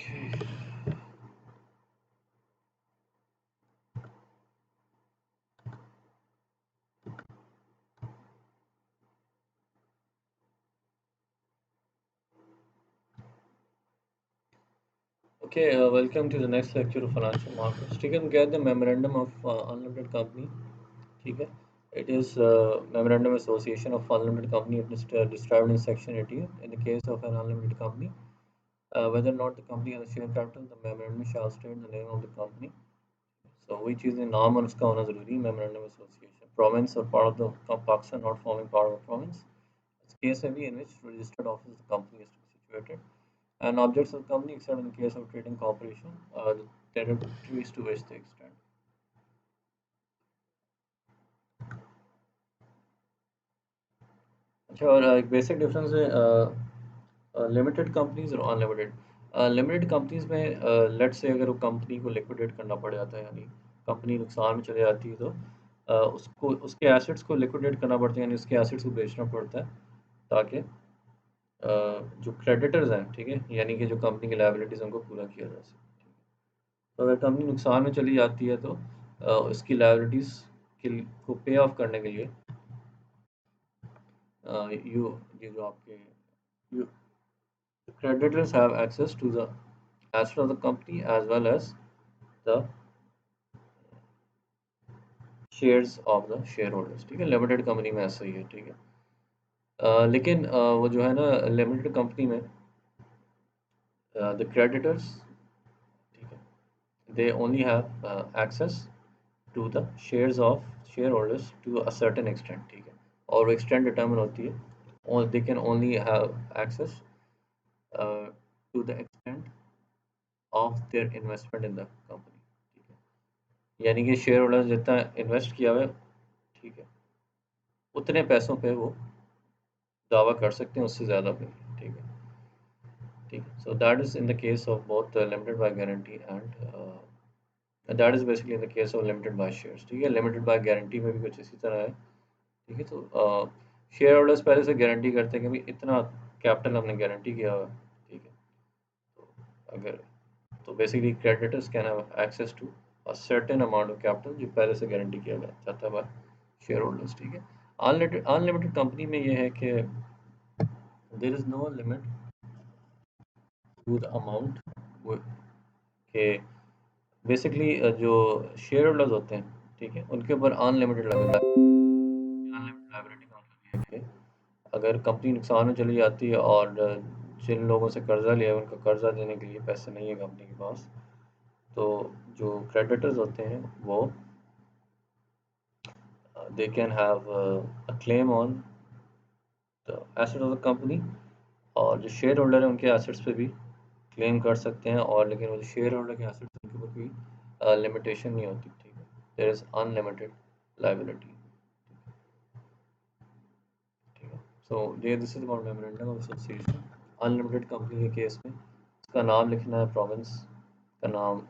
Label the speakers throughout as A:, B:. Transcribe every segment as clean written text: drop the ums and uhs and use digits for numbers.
A: Okay. Welcome to the next lecture of financial markets. ठीक है, हम कहते हैं मेमोरेंडम ऑफ अनलिमिटेड कंपनी. ठीक है, it is memorandum association of unlimited company. It is described in section 18. In the case of an unlimited company, whether or not the company has a share capital, the memorandum shall state the name of the company. So which is the नाम और उसका होना जरूरी. Memorandum association province or part of the Pakistan not forming part of a province. It's case heavy in which registered office of the company is to be situated. And objects of the company, except in the case of trading corporation, are the territories to which they extend. अच्छा, और एक basic difference है limited companies और unlimited. Limited companies में late से अगर वो company को लिक्विडेट करना पड़ जाता है, यानी कंपनी नुकसान में चले जाती है, तो उसको उसके एसेट्स को लिक्विडेट करना पड़ता है, यानी उसके एसेट्स को बेचना पड़ता है ताकि जो क्रेडिटर्स हैं, ठीक है, यानी कि जो कंपनी की लायबिलिटीज उनको पूरा किया जा सके. तो अगर कंपनी नुकसान में चली जाती है तो उसकी लायबिलिटीज को पे ऑफ करने के लिए यू ये जो आपके you, creditors have access to the asset of the company as well as the shares of the share holders. ठीक है, लिमिटेड कंपनी में ऐसा ही है. ठीक है, लेकिन वो जो है ना लिमिटेड कंपनी में द क्रेडिटर्स, ठीक है, they only have access to the shares of share holders to a certain extent. ठीक है, और वो एक्सटेंट डिटर्मिन होती है, और they can only have access to the extent of their investment in the company. ठीक है, यानी कि शेयर होल्डर्स जितना इन्वेस्ट किया हुआ है, ठीक है, उतने पैसों पे वो दावा कर सकते हैं, उससे ज़्यादा पे. ठीक है, ठीक है. So that is in the case of both limited by guarantee and that is basically in the case of limited by shares. ठीक है, लिमिटेड बाय गारंटी में भी कुछ इसी तरह है. ठीक है, तो शेयर होल्डर्स पहले से गारंटी करते हैं कि भाई इतना कैपिटल हमने गारंटी किया हुआ है. ठीक है, तो अगर तो basically creditors can have access to a certain amount of capital जो पहले से गारंटी किया गया जाता है बाय शेयर होल्डर्स. ठीक है, अनलिमिटेड अनलिमिटेड कंपनी में ये है कि there is no limit to the amount के बेसिकली जो शेयर होल्डर्स होते हैं, ठीक है, उनके ऊपर अनलिमिटेड लायबिलिटी का मतलब ये है कि अगर कंपनी नुकसान में चली जाती है और जिन लोगों से कर्जा लिया है उनका कर्जा देने के लिए पैसे नहीं है कंपनी के पास, तो जो क्रेडिटर्स होते हैं वो they can have a claim on the asset of the company, और जो शेयर होल्डर है उनके एसेट्स पे भी क्लेम कर सकते हैं. और लेकिन वो जो शेयर होल्डर के एसेट्स उनके ऊपर कोई लिमिटेशन नहीं होती. ठीक है, देयर इज अनलिमिटेड लायबिलिटी. ठीक है, सो ये this is about memorandum of association. Unlimited company के केस में इसका नाम लिखना है, प्रोविंस का नाम,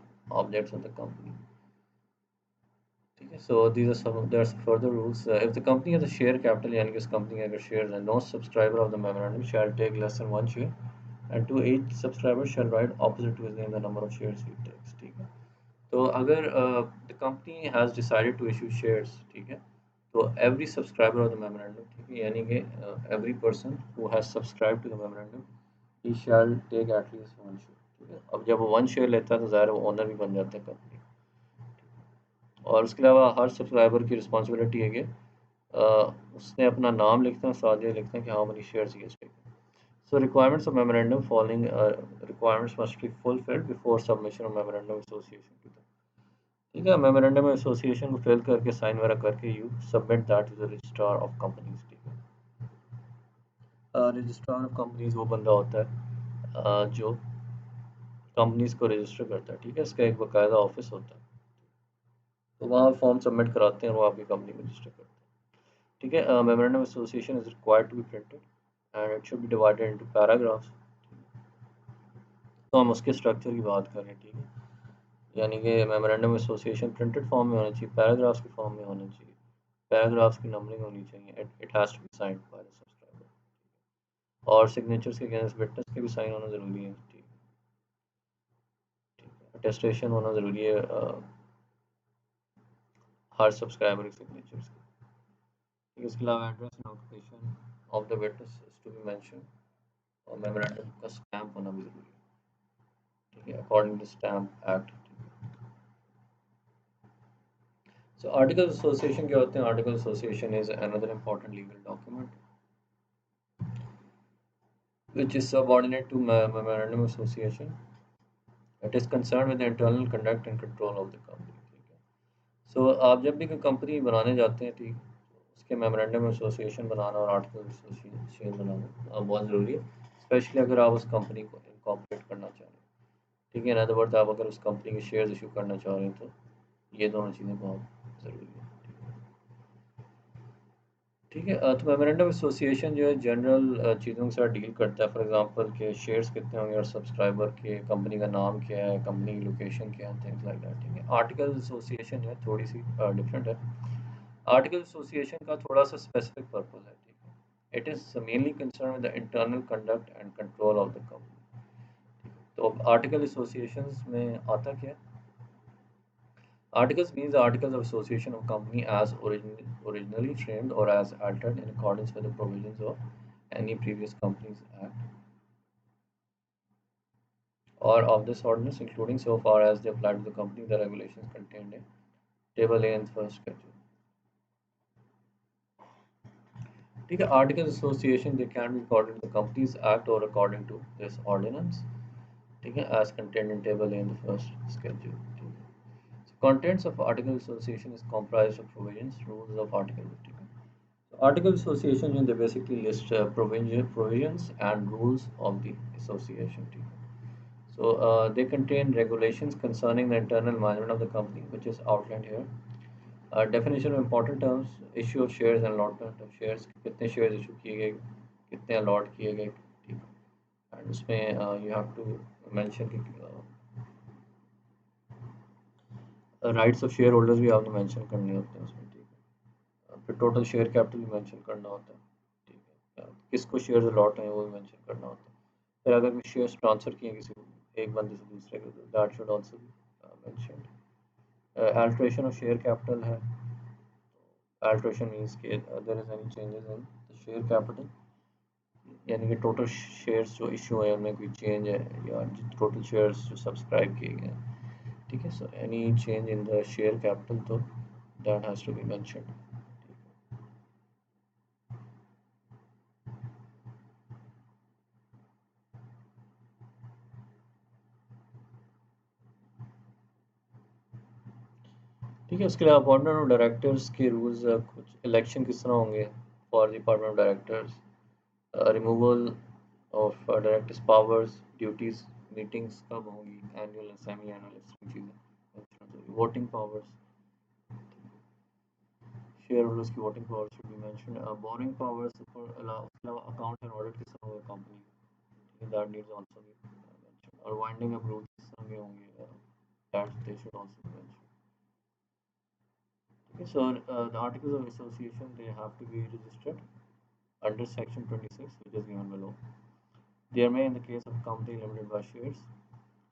A: ऑब्जेक्ट्स ऑफ द कंपनी. ठीक है, so these are some there are further rules. If the company has a share capital, यानी कि इस कंपनी के अगर शेयर्स हैं, no subscriber of the memorandum shall take less than one share and to each subscriber shall write opposite to his name the number of shares he takes. ठीक है, तो अगर the company has decided to issue shares, ठीक है, तो every subscriber of the memorandum, ठीक है, यानी कि every person who has subscribe to the memorandum he shall take at least one share. ठीक है, अब जब वो वन शेयर लेता है तो ज़ाहिर है वो ओनर भी बन जाता है कंपनी. और उसके अलावा हर सब्सक्राइबर की रिस्पॉन्सिबिलिटी है कि उसने अपना नाम लिखना है, साथ ही लिखना है कि how many shares he has taken. So requirements of memorandum following requirements must be fulfilled before submission of memorandum of association to the. ठीक है, मेमोरेंडम एसोसिएशन को फिल करके साइन वगैरह करके you submit that to the registrar of companies. ठीक है, registrar of companies वो बंदा होता है जो कंपनीज को रजिस्टर करता है. ठीक है, इसका एक बाकायदा ऑफिस होता है, तो वहाँ फॉर्म सबमिट कराते हैं और वो आपकी कंपनी को रजिस्टर करते हैं. ठीक है, memorandum association is required to be printed and it should be divided into paragraphs. तो हम उसके स्ट्रक्चर की बात कर रहे हैं. ठीक है, यानी कि मेमोरेंडम एसोसिएशन प्रिंटेड फॉर्म में होना चाहिए, पैराग्राफ्स के फॉर्म में होना चाहिए, पैराग्राफ्स की नंबरिंग होनी चाहिए, it has to be signed by the subscriber, और सिग्नेचर्स के अगेंस्ट विटनेस के भी साइन होना ज़रूरी है. ठीक है, अटेस्टेशन होना ज़रूरी है हर सब्सक्राइबर के सिग्नेचर्स का। ठीक है, इसके अलावा address and occupation of the witness is to be mention और मेमोरेंडम का स्टैम्प होना भी ज़रूरी है। ठीक है, according to stamp act. So article association क्या होते हैं? Article association is another important legal document which is subordinate to memorandum of association. It is concerned with the internal conduct and control of the company. ठीक है, सो आप जब भी कोई company बनाने जाते हैं, ठीक, उसके मेमोरेंडम एसोसिएशन बनाना और आर्टिकल एसोसिएशन बनाना बहुत ज़रूरी है, स्पेशली अगर आप उस कंपनी को इनकॉर्पोरेट करना चाह रहे हैं। ठीक है, इन अदर वर्ड्स आप अगर उस कंपनी के शेयर्स इशू करना चाह रहे हैं तो ये दोनों चीज़ें बहुत ज़रूरी है। ठीक है, तो मेमोरेंडम एसोसिएशन जो है जनरल चीज़ों के साथ डील करता है, फॉर एग्जांपल के शेयर्स कितने होंगे और सब्सक्राइबर के, कंपनी का नाम क्या है, कंपनी की लोकेशन क्या है, थिंग्स लाइक दैट। ठीक है, आर्टिकल एसोसिएशन जो है थोड़ी सी डिफरेंट है। आर्टिकल एसोसिएशन का थोड़ा सा स्पेसिफिक पर्पस है। ठीक है, it is mainly concern with the internal conduct and control of the company. तो आर्टिकल एसोसिएशंस में आता क्या है? Articles means the articles of association of company as originally framed or as altered in accordance with the provisions of any previous Companies Act or of this ordinance, including so far as they apply to the company the regulations contained in Table A and first schedule. ठीक है, articles association they can be according to the Companies Act or according to this ordinance. ठीक है, as contained in Table A in the first schedule. ठीक है. So, contents of article association is comprised of provisions, rules of article 50. Article association they basically list provisions and rules of the association. So they contain regulations concerning the internal management of the company, which is outlined here. Definition of important terms, issue of shares and allotment of shares, कितने shares issue किए गए, कितने allot किए गए, ठीक है, and उसमें you have to mention कि rights of shareholders भी आपने mention करने होते हैं उसमें। ठीक है, फिर टोटल शेयर कैपिटल भी मेंशन करना होता है। ठीक है, किसको शेयर्स अलॉट हैं वो भी मेंशन करना होता है। फिर अगर कोई शेयर्स ट्रांसफ़र किए किसी को, एक बंदे से दूसरे को, that should also be mentioned. Alteration of share capital है। अल्टरेशन मींस कि there is any changes in the share capital, यानी कि टोटल शेयर्स जो इशू है उनमें कोई चेंज है या टोटल शेयर्स जो सब्सक्राइब किए गए हैं। ठीक है, so any change in the share capital तो that has to be mentioned. ठीक है, उसके अलावा अपॉइंटमेंट ऑफ डायरेक्टर्स के रूल्स, कुछ इलेक्शन किस तरह होंगे for the appointment of directors, removal of directors powers, duties, meetings कब होंगी, एनुअल एंड सेमी एनुअल, इस तरह की चीज़ें, वोटिंग पावर्स, शेयर होल्डर्स की voting power should be mention, boring powers, उसके अलावा अकाउंट एंड ऑडिट किस तरह होगा company, that needs also be mention, और वाइंडिंग अप रूल्स किस तरह के होंगे, that they should also be mention. Okay, so the articles of association they have to be registered under section 26, which is given below. They may, in the case of company limited by shares,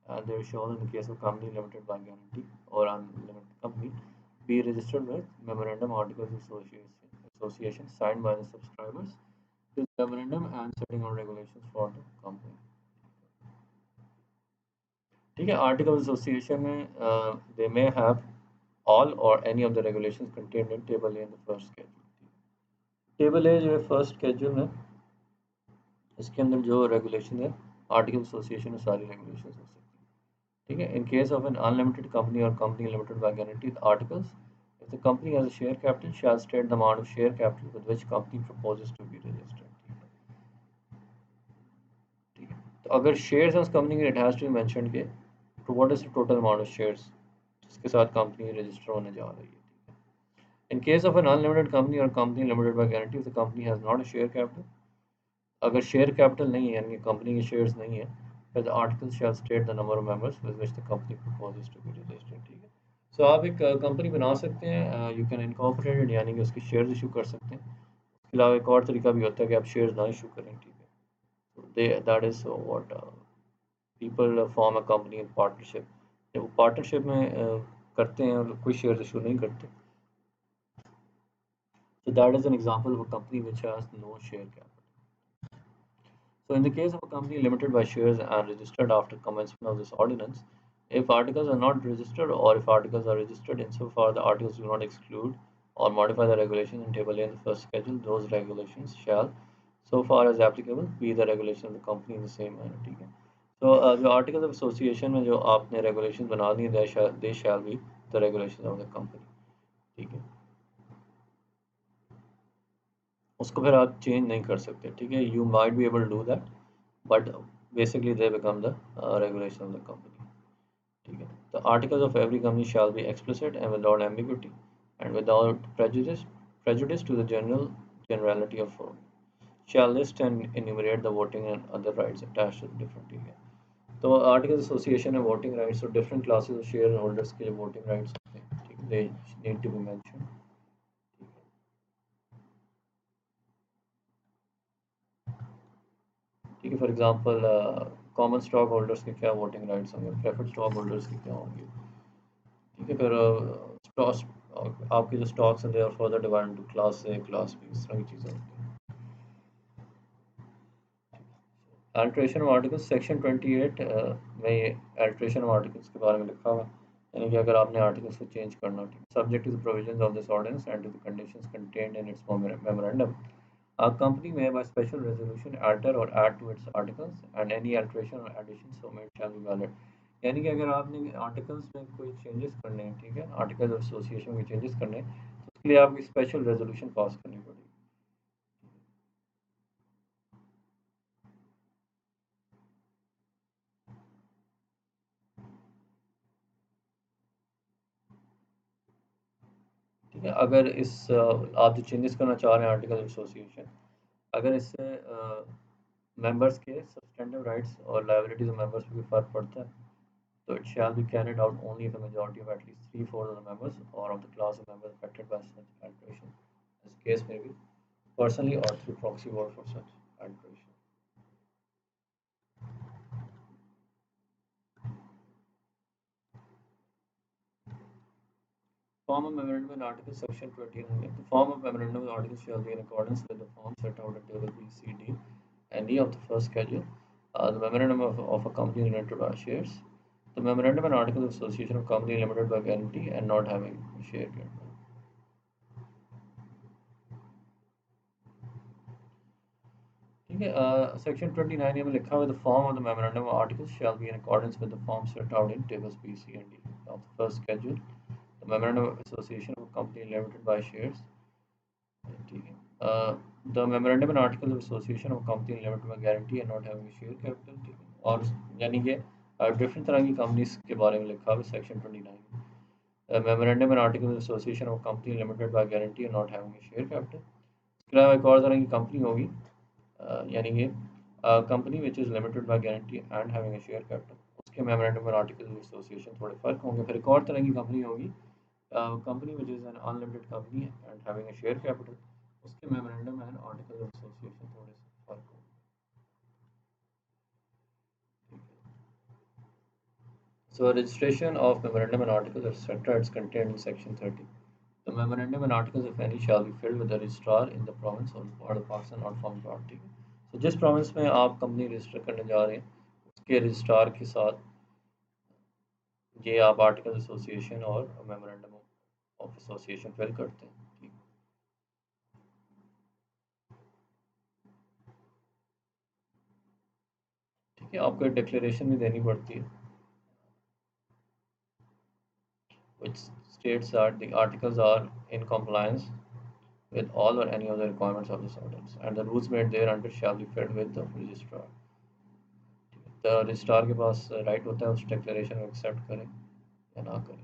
A: and they shall, in the case of company limited by guarantee or unlimited company, be registered with memorandum articles of association signed by the subscribers. This memorandum and setting on regulations for the company. ठीक है, article of association में they may have all or any of the regulations contained in table A in the first schedule. Table A जो है first schedule में, इसके अंदर जो regulation है आर्टिकल एसोसिएशन में सारी रेगुलेशन हो सकती है। ठीक है, in case of an unlimited company और company limited by guaranteed articles, if the company has a share capital shall state the amount of share capital with which company proposes to be registered. ठीक है, तो अगर shares हैं उस कंपनी के, it has to be mentioned के तो what is the total amount of shares जिसके साथ कंपनी रजिस्टर होने जा रही है। In case of an unlimited company or company limited by guarantee, if the company has not a share capital, अगर share capital नहीं है यानी कंपनी के शेयर्स नहीं है, फिर the article shall state the number of members with which the company proposes to be registered. ठीक है, सो आप एक कंपनी बना सकते हैं, यू कैन इनकॉर्पोरेट यानी कि उसके शेयर्स इशू कर सकते हैं। इसके अलावा एक और तरीका भी होता है कि आप शेयर्स ना इशू करें। ठीक है, so that is what people form a company in partnership जब वो पार्टनरशिप में करते हैं और कोई शेयर इशू नहीं करते, so that is an example of a company which has no share capital. So in the case of a company limited by shares and registered after commencement of this ordinance, if articles are not registered or if articles are registered insofar the articles do not exclude or modify the regulations in table A in the first schedule, those regulations shall, so far as applicable, be the regulation of the company in the same manner. ठीक है. So जो articles of association में जो आपने regulations बना दी they shall be the regulations of the company. ठीक है. उसको फिर आप चेंज नहीं कर सकते. ठीक है. You might be able to do that, but basically they become the regulation of the company. ठीक है. The articles of every company shall be explicit and without ambiguity and without prejudice to the generality of firm. Shall list and enumerate the voting and other rights attached to the different. ठीक है. तो article association है voting rights और different classes of share holders के लिए voting rights होते हैं. ठीक है. They need to be mention. ठीक है. For example common stock holders के क्या वोटिंग राइट्स होंगे, प्रेफर्ड स्टॉक होल्डर्स के क्या होंगे. ठीक है. फिर स्टॉक्स आपके जो स्टॉक्स हैं they are further divided into class A class B, इस तरह की चीज़ें होती हैं. अल्ट्रेशन ऑफ आर्टिकल्स सेक्शन 28 में ये अल्ट्रेशन ऑफ आर्टिकल्स के बारे में लिखा हुआ है. यानी कि अगर आपने आर्टिकल्स को चेंज करना हो, subject to the provisions of this ordinance and to the conditions contained in its memorandum, a company may by special resolution alter or add to its articles and any alteration or addition so made shall be valid. यानी कि अगर आपने articles में कोई changes करने हैं, ठीक है, आर्टिकल ऑफ एसोसिएशन में चेंजेस करने हैं, तो उसके लिए आपको स्पेशल रेजोल्यूशन पास करनी पड़ेगी. ठीक है. अगर आप जो चेंजेस करना चाह रहे हैं आर्टिकल ऑफ एसोसिएशन, अगर इससे मेंबर्स के सब्सटेंटिव राइट्स और लायबिलिटीज ऑफ मेंबर्स पे कोई फर्क पड़ता है, so it shall be carried out only if a majority of at least three-fourths of the members or of the class of members affected by such alteration, as the case may be, personally or through proxy vote for such alteration. Form of memorandum in Article Section 29. The form of memorandum in articles shall be in accordance with the form set out in Table B, C, D, and E of the first schedule. The memorandum of a company limited by shares. The memorandum and articles of association of company limited by guarantee and not having a share capital. ठीक है. Section 29 में लिखा हुआ the form of the memorandum articles shall be in accordance with the form set out in tables B C and D of the first schedule. The memorandum of association of company limited by shares. ठीक है. The memorandum and article of association of company limited by guarantee and not having share capital. ठीक है. और यानी कि different तरह की companies के बारे में लिखा हुआ है section 29. Memorandum and article of association of company limited by guarantee and not having share capital. इसके अलावा एक और तरह की कंपनी होगी, यानी कि company which is limited by guarantee and having a share capital. उसके मेमोरेंडम और आर्टिकल ऑफ एसोसिएशन थोड़े फर्क होंगे. फिर एक और तरह की कंपनी होगी, company which is an unlimited company and having a share capital. उसके memorandum and article of association थोड़े से फर्क होंगे. So registration of memorandum and articles etc. It's contained in section 30. The memorandum and articles of any shall be filled with the registrar in the province or part of Pakistan not formed party. So जिस province में आप company register करने जा रहे हैं उसके registrar के साथ ये आप आर्टिकल एसोसिएशन और मेमोरेंडम ऑफ एसोसिएशन फिल करते हैं. ठीक है. आपको एक डिक्लेरेशन भी देनी पड़ती है which states that the articles are in compliance with all or any of the requirements of this ordinance and the rules made thereunder shall be filled with the registrar. The registrar के पास right होता है उस declaration को accept करें या ना करें.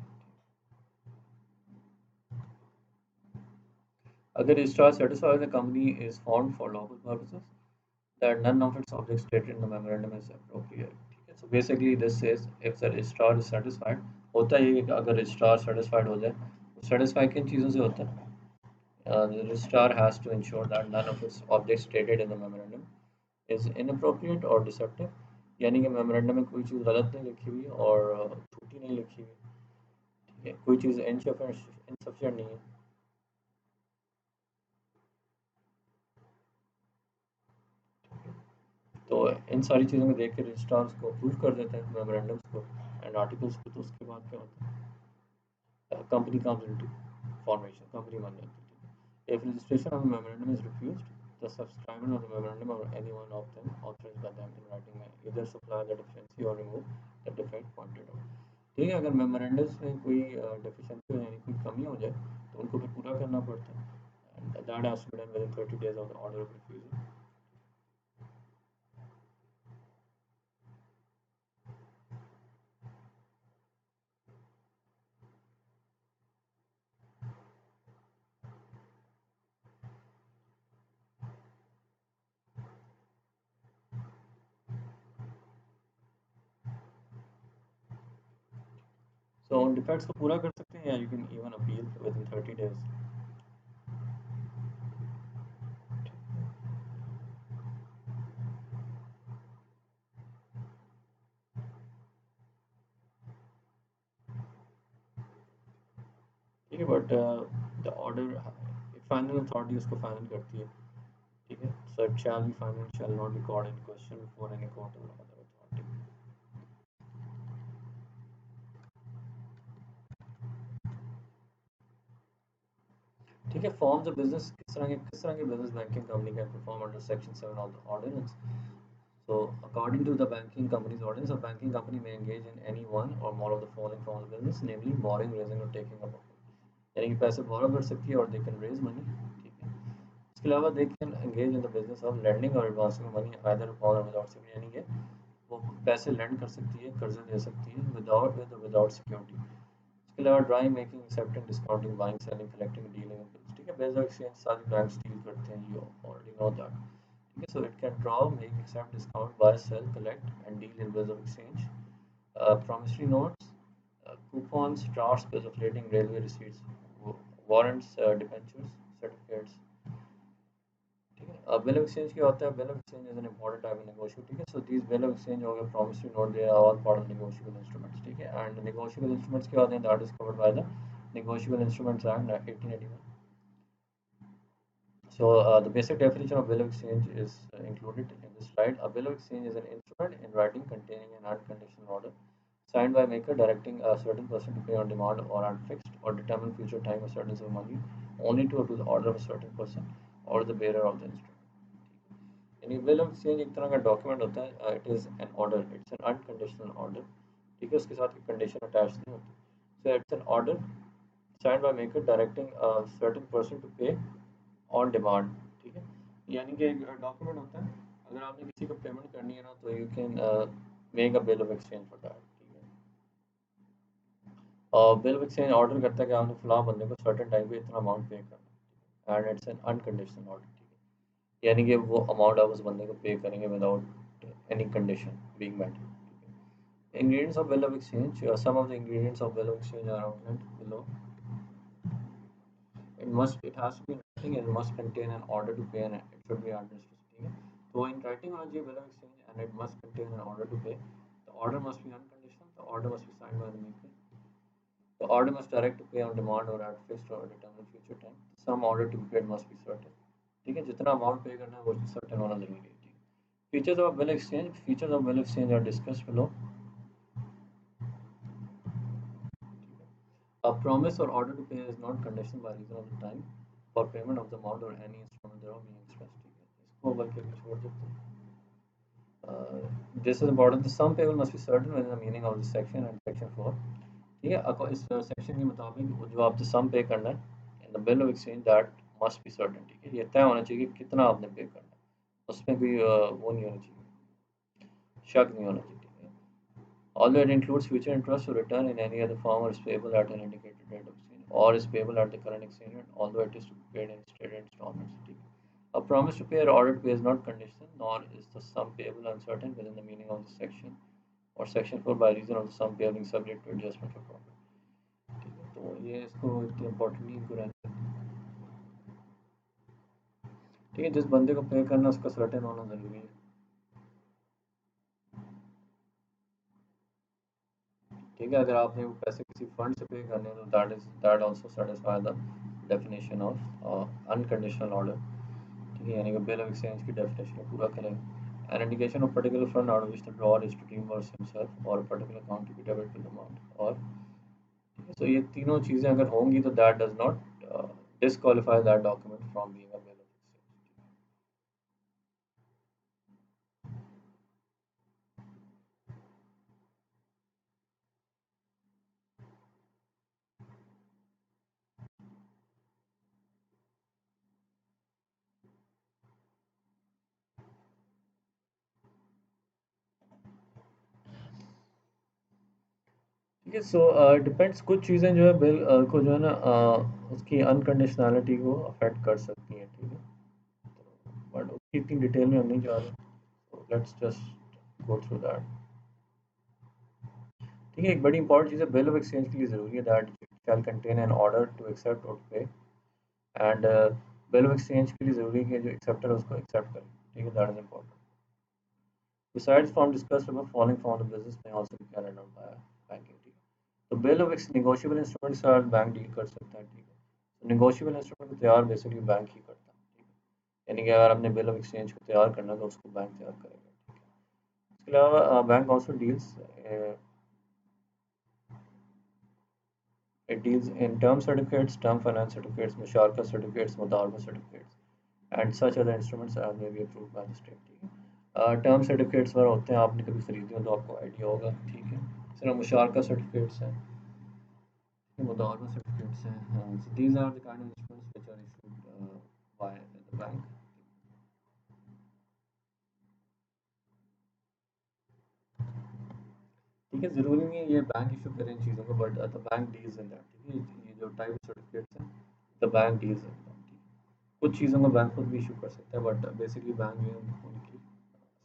A: अगर registrar satisfies the company is formed for lawful purposes that none of its objects stated in the memorandum is appropriate. ठीक है. So basically this says if the registrar is satisfied, होता है कि अगर registrar satisfied हो जाए, तो satisfy किन चीज़ों से होता है? The registrar has to ensure that none of its objects stated in the memorandum is inappropriate or deceptive यानी कि मेमोरेंडम में कोई चीज़ गलत नहीं लिखी हुई और झूठी नहीं लिखी हुई, ठीक है, कोई चीज़ इनसफिशिएंट नहीं है। तो इन सारी चीज़ों को देख के रजिस्ट्रार उसको अप्रूव कर देते हैं मेमोरेंडम्स को एंड आर्टिकल्स को। तो उसके बाद क्या होता है, company comes into formation, company बन जाती है। If registration of memorandum is refused, the subscriber of the memorandum or any one of them authorized by them in writing may either supply the deficiency or remove the defect pointed out। ठीक है, अगर memorandums में कोई deficiency हो यानी कोई कमी हो जाए तो उनको फिर पूरा करना पड़ता है and that has to be done within 30 days of the order of refusal. So उन डिफेक्ट्स को पूरा कर सकते हैं या you can even appeal within 30 days। ठीक है, but the order final authority उसको फाइनल करती है, ठीक है। So it shall be final, shall not be called in question before any court और अदर अथॉरिटी। ठीक है, फॉर्म्स ऑफ बिजनेस, किस तरह के business banking company can perform under section 7 of the ordinance. So, according to the Banking Companies Ordinance, a banking company may engage in any one or more of the following forms of business, namely borrowing, raising, or taking up of money। यानी कि पैसे borrow कर सकती है और they can raise money, ठीक है। इसके अलावा they can engage in the business of lending or advancing money either upon or without security, यानी कि वो पैसे lend कर सकती है, कर्जा दे सकती है without security। इसके अलावा drawing, making, accepting, discounting, buying, selling, collecting, dealing, ठीक है। बेस ऑफ एक्सचेंज सारी बैंक डील करते हैं, यू ऑलरेडी नो दैट, ठीक है। So it can draw, make, accept, discount, buy, sell, collect and deal in base of exchange. promissory notes, coupons, drafts, bills of lading, railway receipts, warrants, debentures, certificates, ठीक है। अब bill of exchange क्या होता है, bill of exchange is an important type of negotiation, ठीक है। So these bill of exchange हो गया, promissory note, they are all part of negotiable instruments, ठीक है। एंड नेगोशिएबल इंस्ट्रूमेंट्स क्या होते हैं, that is covered by the negotiable instruments act 1881। So the basic definition of bill of exchange is included in this slide. A bill of exchange is an instrument in writing containing an unconditional order signed by maker directing a certain person to pay on demand or at fixed or determined future time a certain sum of money only to the order of a certain person or the bearer of the instrument। यानी bill of exchange एक तरह का document होता है, it is an order, it's an unconditional order, ठीक है। उसके साथ कोई कंडीशन अटैच नहीं होती। So it's an order signed by maker directing a certain person to pay on demand, ठीक है। यानी कि एक डॉक्यूमेंट होता है, अगर आपने किसी को पेमेंट करनी है ना तो you can make a bill of exchange for that, ठीक है। और बिल ऑफ एक्सचेंज ऑर्डर करता है कि आपने फलां बंदे को सर्टेन टाइम पे इतना अमाउंट पे करना है and it's an unconditional order, ठीक है। यानी कि वो अमाउंट आप उस बंदे को पे करेंगे without any condition being met. Ingredients of bill of exchange. Some of the ingredients of bill of exchange are outlined below. It has to be in writing and it must contain an order to pay and it should be administered, ठीक है। तो in writing होना चाहिए bill of exchange and it must contain an order to pay। The order must be unconditional, the order must be signed by the maker, the order must direct to pay on demand or at fixed or determined future time, some order to be paid must be certain, ठीक है। जितना amount पे करना है वो certain होना जरूरी है, ठीक है। Features of bill exchange, features of bill exchange are discussed below. A promise or order to pay is not conditional by reason of the time for payment of the amount or any instrument thereof being expressed, ठीक है। इसको बल्कि अभी छोड़ देते हैं। This is important, the sum payable must be certain within the meaning of this section and section 4, ठीक है। इस सेक्शन के मुताबिक जो आपने सम पे करना है in the bill of exchange that must be certain, ठीक है। ये तय होना चाहिए कि कितना आपने पे करना है, उसमें कोई वो नहीं होना चाहिए, शक नहीं होना चाहिए, ठीक है। Although it includes future interest to return in any other form or is payable at an indicated rate of exchange or is payable at the current exchange rate, although it is to be paid in stated installments, ठीक है। A promise to pay or order to pay is not conditional, nor is the sum payable uncertain within the meaning of this section or section 4 by reason of the sum payable being subject to adjustment for profit, ठीक है। तो ये इसको इतनी important नहीं इनको रहने देते, ठीक है। जिस बंदे को पे करना है उसका सर्टेन होना ज़रूरी है। ठीक है, अगर आपने वो पैसे किसी फंड से पे करने हैं तो that also satisfy the definition of unconditional order. ठीक है, यानी कि बिल ऑफ एक्सचेंज की डेफिनेशन को पूरा करेंगे। An indication of particular fund out of which the drawer is to reimburse himself और particular account to be debited the amount. और ठीक है, तो ये तीनों चीज़ें अगर होंगी तो that does not disqualify that document from being a bill of exchange. ठीक है, सो डिपेंड्स, कुछ चीज़ें जो है बिल को जो है ना उसकी अनकंडीशनैलिटी को अफेक्ट कर सकती हैं। ठीक है, बट उसकी इतनी डिटेल में हम नहीं जा रहे, so let's just go through that. ठीक है, एक बड़ी इंपॉर्टेंट चीज़ है बिल ऑफ एक्सचेंज के लिए ज़रूरी है that shall contain an order to accept और pay. And bill of exchange के लिए ज़रूरी है कि जो एक्सेप्टर है उसको एक्सेप्ट करे। ठीक है, that is important. Besides from discussed above, falling from the business may also be carried out by banking team. तो बिल ऑफ नेगोशिएबल इंस्ट्रूमेंट के साथ बैंक डील कर सकता है। ठीक है, तो नेगोशिएबल इंस्ट्रूमेंट को तैयार बेसिकली बैंक ही करता है। ठीक है, यानी कि अगर आपने बिल ऑफ एक्सचेंज को तैयार करना है तो उसको बैंक तैयार करेगा। ठीक है, इसके अलावा bank also deals, it deals in term certificates, term finance certificates, musharaka certificates, mudarba certificates, and such other instruments as may be approved by the state। ठीक है, टर्म सर्टिफिकेट्स वगैरह होते हैं, आपने कभी खरीदे हो तो आपको आइडिया होगा। ठीक है, इस तरह मुशारका सर्टिफिकेट्स हैं, मुदावरा सर्टिफिकेट्स हैं। So these are the kind of instruments which are issued by the bank। ठीक है, ज़रूरी नहीं है ये बैंक इशू करें इन चीज़ों को, but the bank deals in that. ठीक है, ये जो टाइप सर्टिफिकेट्स हैं the bank deals in that. कुछ चीज़ों को बैंक खुद भी इशू कर सकता है, बट बेसिकली बैंक जो है उनकी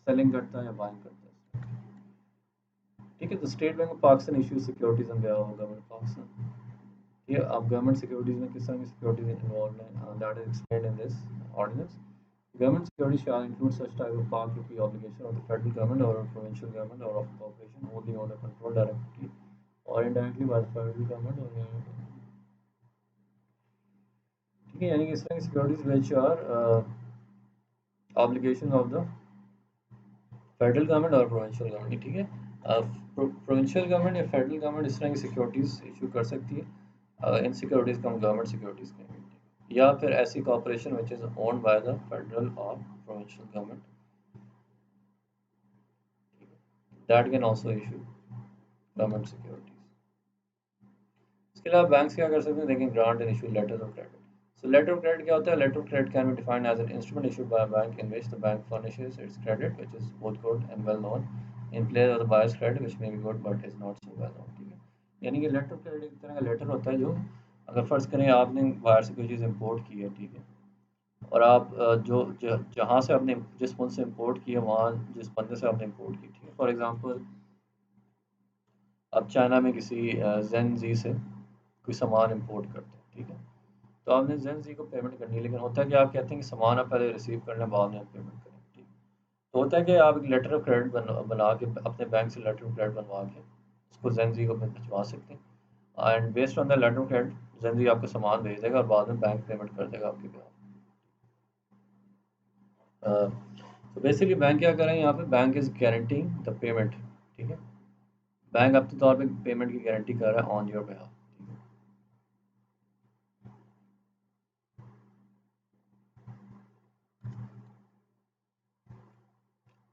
A: सेलिंग करता है या बाइंग करता है। ठीक है, तो State Bank of Pakistan issue securities on behalf of government of Pakistan. ये आप गवर्नमेंट सिक्योरिटीज में किस तरह की सिक्योरिटीज इन्वॉल्व हैं, that is explained in this ordinance. Government security shall include such type of public rupee obligation of the federal government or of provincial government or of a corporation wholly owned or controlled directly or indirectly by the federal government or ठीक है, यानी कि इस तरह की securities which are obligation of the federal government और provincial government. ठीक है, प्रोविंशियल गवर्नमेंट या फेडरल गवर्नमेंट इस तरह की सिक्योरिटीज इशू कर सकती है। इन सिक्योरिटीज को हम गवर्नमेंट सिक्योरिटीज कहेंगे, या फिर ऐसी corporation which is owned by the federal और provincial government that can also issue government securities. इसके अलावा बैंक्स क्या कर सकते हैं, देखें grant and issue letter of credit. So letter of credit क्या होता है, letter of credit can be defined as an instrument issued by a bank in which the bank furnishes its credit which is both good and well known in place of the buyer's credit which may be good but is not so well known। ठीक है, यानी कि letter of credit एक तरह का letter होता है जो, अगर फर्ज करें आपने बाहर से कोई चीज़ इंपोर्ट की है। ठीक है, और आप जहाँ से आपने जिस मुल्क से इंपोर्ट की है वहाँ जिस बंदे से आपने इंपोर्ट की। ठीक है, फॉर एग्जांपल आप चाइना में किसी जेन जी से कोई सामान इंपोर्ट करते हैं। ठीक है, तो आपने जेन जी को पेमेंट करनी है, लेकिन होता है कि आप कहते हैं कि सामान आप पहले रिसीव कर लें बाद में आप पेमेंट करें। ठीक, तो होता है कि आप एक लेटर ऑफ क्रेडिट बना के अपने बैंक से लेटर ऑफ क्रेडिट बनवा के उसको जेन जी को भिजवा सकते हैं, and based on the letter of credit जेन जी आपको सामान भेज देगा और बाद में बैंक पेमेंट कर देगा आपके बिहाफ। तो बेसिकली बैंक क्या कर रहे हैं यहाँ पे, bank is guaranteeing the payment. ठीक है, बैंक अपने तौर पे पेमेंट की गारंटी कर रहा है ऑन योर बिहाफ।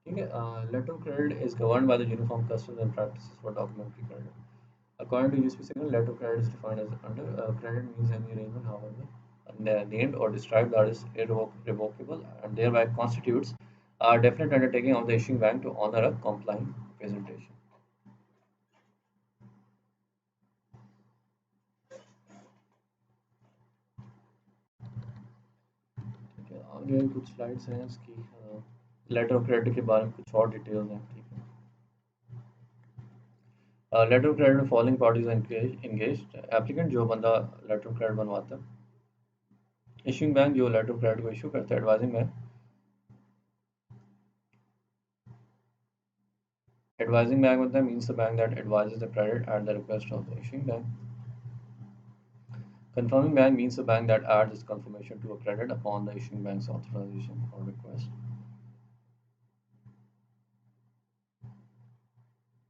A: ठीक है, letter of credit is governed by the uniform customs and practices for documentary credit. According to USP signal, letter of credit is defined as under credit means any arrangement, however named or described, that is irrevocable and thereby constitutes a definite undertaking of the issuing bank to honor a complying presentation। ठीक है, आगे कुछ slides हैं इसकी, letter of credit के बारे में कुछ और डिटेल्स हैं। ठीक है, लेटर ऑफ क्रेडिट में फॉलोइंग पार्टीज एंगेज्ड, एप्लीकेंट जो बंदा लेटर ऑफ क्रेडिट बनवाता है, इशूइंग बैंक जो लेटर ऑफ क्रेडिट को इशू करता है, advising bank Advising bank with them means the bank that advises the credit at the request of the issuing bank. Confirming bank means the bank that adds its confirmation to a credit upon the issuing bank's authorization or request.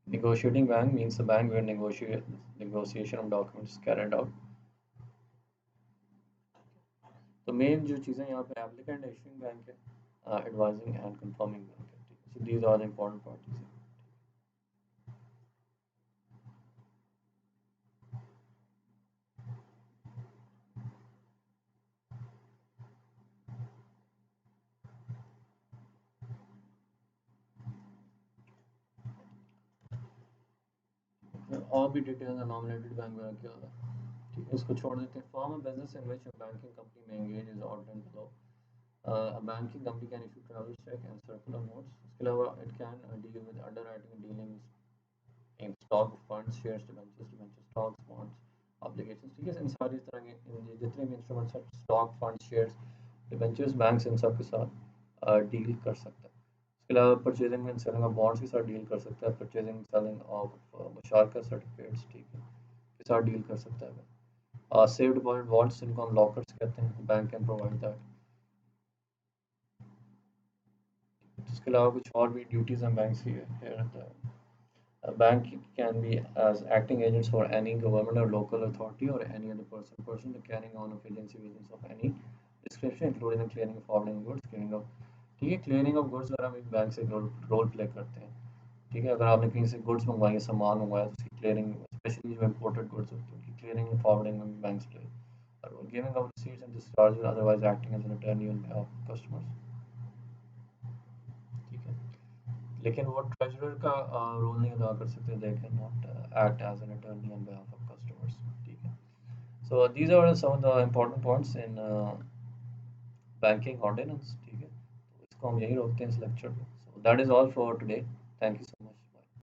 A: Negotiating bank means the bank where negotiation of documents is carried out. तो main जो चीज़ें यहाँ पे applicant issuing bank है, advising and confirming bank है, ठीक है, so these are the important parties. और भी डिटेल्स है नॉमिनेटेड बैंक वगैरह क्या होता है, ठीक है, इसको छोड़ देते हैं। Form of business in which banking company में engage is outline below. A banking company can issue travel check and circular notes. इसके अलावा it can deal with underwriting dealings in stock funds, shares, debentures, stocks, bonds, obligations, ठीक है, इन सारी तरह के जितने भी इंस्ट्रूमेंट्स हैं, stock fund, shares, debentures, banks in सब के साथ डील कर सकता है। इसके अलावा purchasing and selling of bonds के साथ डील कर सकता है, परचेजिंग सेलिंग ऑफ मुशारका सर्टिफिकेट्स, ठीक है, के साथ डील कर सकता है। सेफ डिपॉजिट वॉल्ट्स जिनको हम लॉकर्स कहते हैं, बैंक कैन प्रोवाइड दैट। इसके अलावा कुछ और भी ड्यूटीज़ हैं बैंक की है रहता है। A bank can be as acting agents for any government or local authority or any other person to carrying on of agency business of any description, including the clearing of forwarding goods, clearing of, ठीक है, clearing of goods वगैरह भी bank से role play करते हैं, ठीक है। अगर आपने कहीं से गुड्स मंगवाई, सामान मंगवाया, तो उसकी क्लियरिंग, स्पेशली जो इम्पोर्टेड गुड्स होती है, उनकी क्लियरिंग और फॉरवर्डिंग में भी बैंक्स प्ले और giving off receipts and discharge, otherwise acting as an attorney on behalf of customers, ठीक है। लेकिन वो ट्रेजरर का रोल नहीं अदा कर सकते, they can not act as an attorney on behalf of customers, ठीक है। So these are some of the important points in banking ordinance, ठीक है। तो इसको हम यहीं रोकते हैं इस लेक्चर में। So that is all for today. Thank you so much.